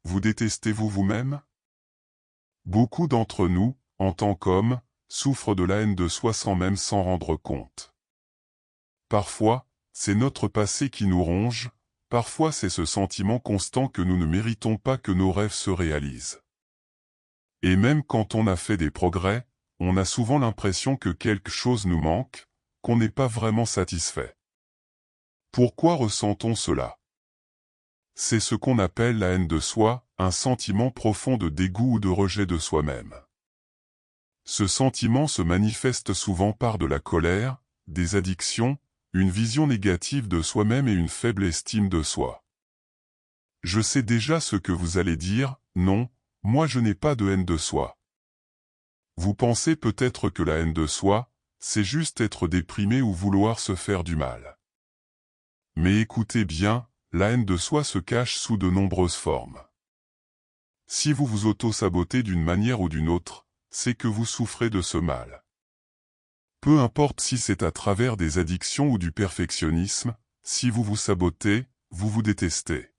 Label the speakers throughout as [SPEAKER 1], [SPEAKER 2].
[SPEAKER 1] vous détestez-vous vous-même? Beaucoup d'entre nous, en tant qu'hommes, souffrent de la haine de soi sans même s'en rendre compte. Parfois, c'est notre passé qui nous ronge, parfois c'est ce sentiment constant que nous ne méritons pas que nos rêves se réalisent. Et même quand on a fait des progrès, on a souvent l'impression que quelque chose nous manque, qu'on n'est pas vraiment satisfait. Pourquoi ressent-on cela? C'est ce qu'on appelle la haine de soi, un sentiment profond de dégoût ou de rejet de soi-même. Ce sentiment se manifeste souvent par de la colère, des addictions, une vision négative de soi-même et une faible estime de soi. Je sais déjà ce que vous allez dire, non, moi je n'ai pas de haine de soi. Vous pensez peut-être que la haine de soi, c'est juste être déprimé ou vouloir se faire du mal. Mais écoutez bien, la haine de soi se cache sous de nombreuses formes. Si vous vous auto-sabotez d'une manière ou d'une autre, c'est que vous souffrez de ce mal. Peu importe si c'est à travers des addictions ou du perfectionnisme, si vous vous sabotez, vous vous détestez.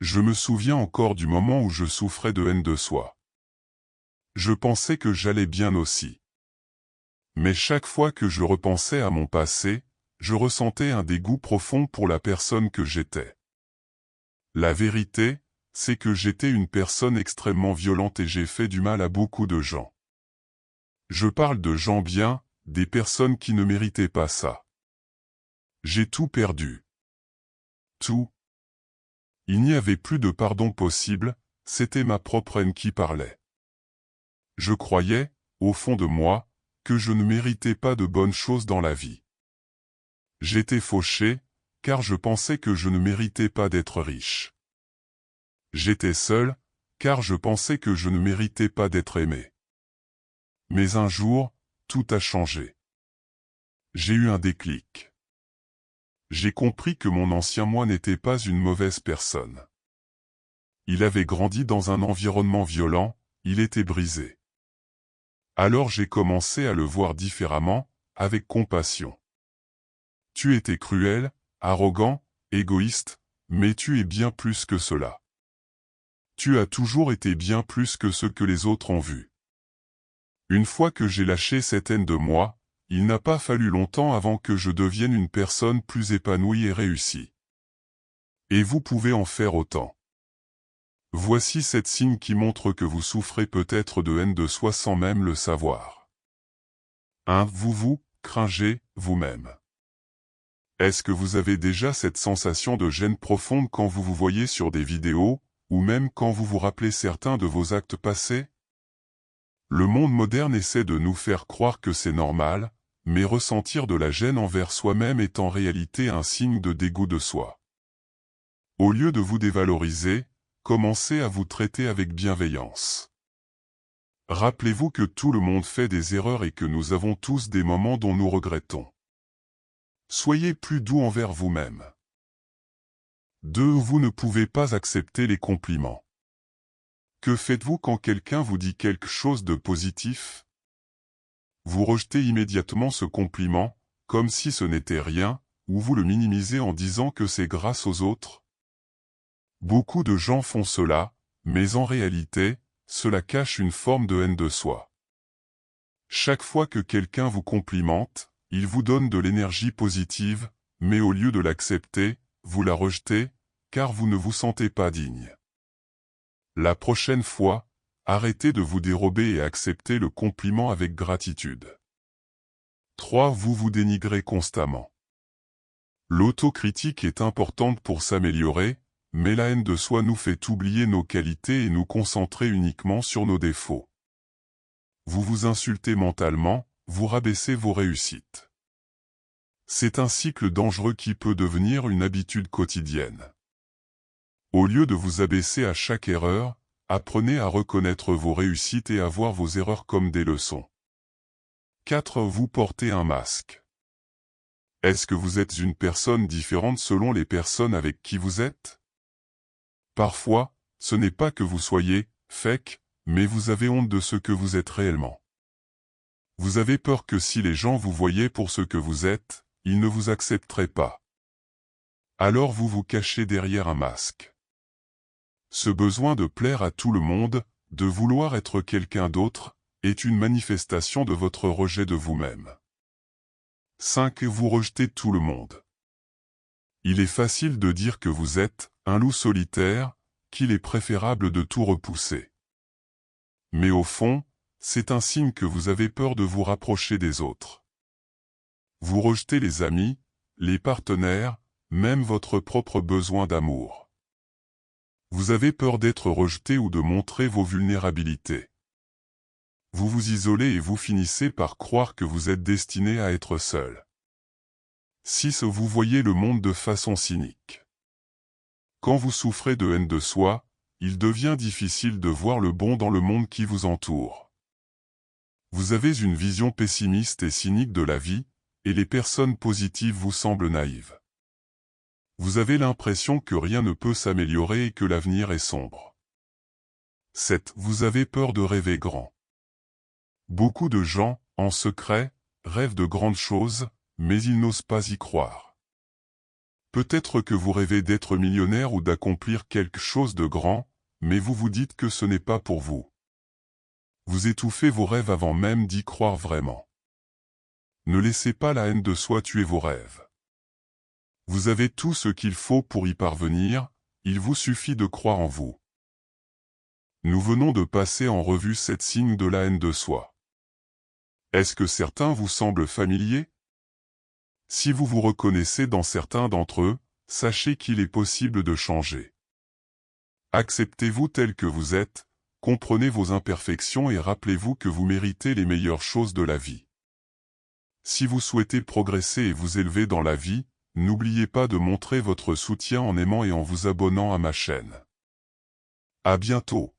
[SPEAKER 1] Je me souviens encore du moment où je souffrais de haine de soi. Je pensais que j'allais bien aussi. Mais chaque fois que je repensais à mon passé, je ressentais un dégoût profond pour la personne que j'étais. La vérité, c'est que j'étais une personne extrêmement violente et j'ai fait du mal à beaucoup de gens. Je parle de gens bien, des personnes qui ne méritaient pas ça. J'ai tout perdu. Tout. Il n'y avait plus de pardon possible, c'était ma propre haine qui parlait. Je croyais, au fond de moi, que je ne méritais pas de bonnes choses dans la vie. J'étais fauché, car je pensais que je ne méritais pas d'être riche. J'étais seul, car je pensais que je ne méritais pas d'être aimé. Mais un jour, tout a changé. J'ai eu un déclic. J'ai compris que mon ancien moi n'était pas une mauvaise personne. Il avait grandi dans un environnement violent, il était brisé. Alors j'ai commencé à le voir différemment, avec compassion. Tu étais cruel, arrogant, égoïste, mais tu es bien plus que cela. Tu as toujours été bien plus que ce que les autres ont vu. Une fois que j'ai lâché cette haine de moi, il n'a pas fallu longtemps avant que je devienne une personne plus épanouie et réussie. Et vous pouvez en faire autant. Voici 7 signes qui montrent que vous souffrez peut-être de haine de soi sans même le savoir. 1. Vous vous cringez vous-même. Est-ce que vous avez déjà cette sensation de gêne profonde quand vous vous voyez sur des vidéos, ou même quand vous vous rappelez certains de vos actes passés? Le monde moderne essaie de nous faire croire que c'est normal, mais ressentir de la gêne envers soi-même est en réalité un signe de dégoût de soi. Au lieu de vous dévaloriser, commencez à vous traiter avec bienveillance. Rappelez-vous que tout le monde fait des erreurs et que nous avons tous des moments dont nous regrettons. Soyez plus doux envers vous-même. 2. Vous ne pouvez pas accepter les compliments. Que faites-vous quand quelqu'un vous dit quelque chose de positif? Vous rejetez immédiatement ce compliment, comme si ce n'était rien, ou vous le minimisez en disant que c'est grâce aux autres. Beaucoup de gens font cela, mais en réalité, cela cache une forme de haine de soi. Chaque fois que quelqu'un vous complimente, il vous donne de l'énergie positive, mais au lieu de l'accepter, vous la rejetez, car vous ne vous sentez pas digne. La prochaine fois, arrêtez de vous dérober et acceptez le compliment avec gratitude. 3. Vous vous dénigrez constamment. L'autocritique est importante pour s'améliorer, mais la haine de soi nous fait oublier nos qualités et nous concentrer uniquement sur nos défauts. Vous vous insultez mentalement, vous rabaissez vos réussites. C'est un cycle dangereux qui peut devenir une habitude quotidienne. Au lieu de vous abaisser à chaque erreur, apprenez à reconnaître vos réussites et à voir vos erreurs comme des leçons. 4. Vous portez un masque. Est-ce que vous êtes une personne différente selon les personnes avec qui vous êtes? Parfois, ce n'est pas que vous soyez fake, mais vous avez honte de ce que vous êtes réellement. Vous avez peur que si les gens vous voyaient pour ce que vous êtes, ils ne vous accepteraient pas. Alors vous vous cachez derrière un masque. Ce besoin de plaire à tout le monde, de vouloir être quelqu'un d'autre, est une manifestation de votre rejet de vous-même. 5. Vous rejetez tout le monde. Il est facile de dire que vous êtes un loup solitaire, qu'il est préférable de tout repousser. Mais au fond, c'est un signe que vous avez peur de vous rapprocher des autres. Vous rejetez les amis, les partenaires, même votre propre besoin d'amour. Vous avez peur d'être rejeté ou de montrer vos vulnérabilités. Vous vous isolez et vous finissez par croire que vous êtes destiné à être seul. 6. Vous voyez le monde de façon cynique. Quand vous souffrez de haine de soi, il devient difficile de voir le bon dans le monde qui vous entoure. Vous avez une vision pessimiste et cynique de la vie, et les personnes positives vous semblent naïves. Vous avez l'impression que rien ne peut s'améliorer et que l'avenir est sombre. 7. Vous avez peur de rêver grand. Beaucoup de gens, en secret, rêvent de grandes choses, mais ils n'osent pas y croire. Peut-être que vous rêvez d'être millionnaire ou d'accomplir quelque chose de grand, mais vous vous dites que ce n'est pas pour vous. Vous étouffez vos rêves avant même d'y croire vraiment. Ne laissez pas la haine de soi tuer vos rêves. Vous avez tout ce qu'il faut pour y parvenir, il vous suffit de croire en vous. Nous venons de passer en revue 7 signes de la haine de soi. Est-ce que certains vous semblent familiers? Si vous vous reconnaissez dans certains d'entre eux, sachez qu'il est possible de changer. Acceptez-vous tel que vous êtes, comprenez vos imperfections et rappelez-vous que vous méritez les meilleures choses de la vie. Si vous souhaitez progresser et vous élever dans la vie, n'oubliez pas de montrer votre soutien en aimant et en vous abonnant à ma chaîne. À bientôt.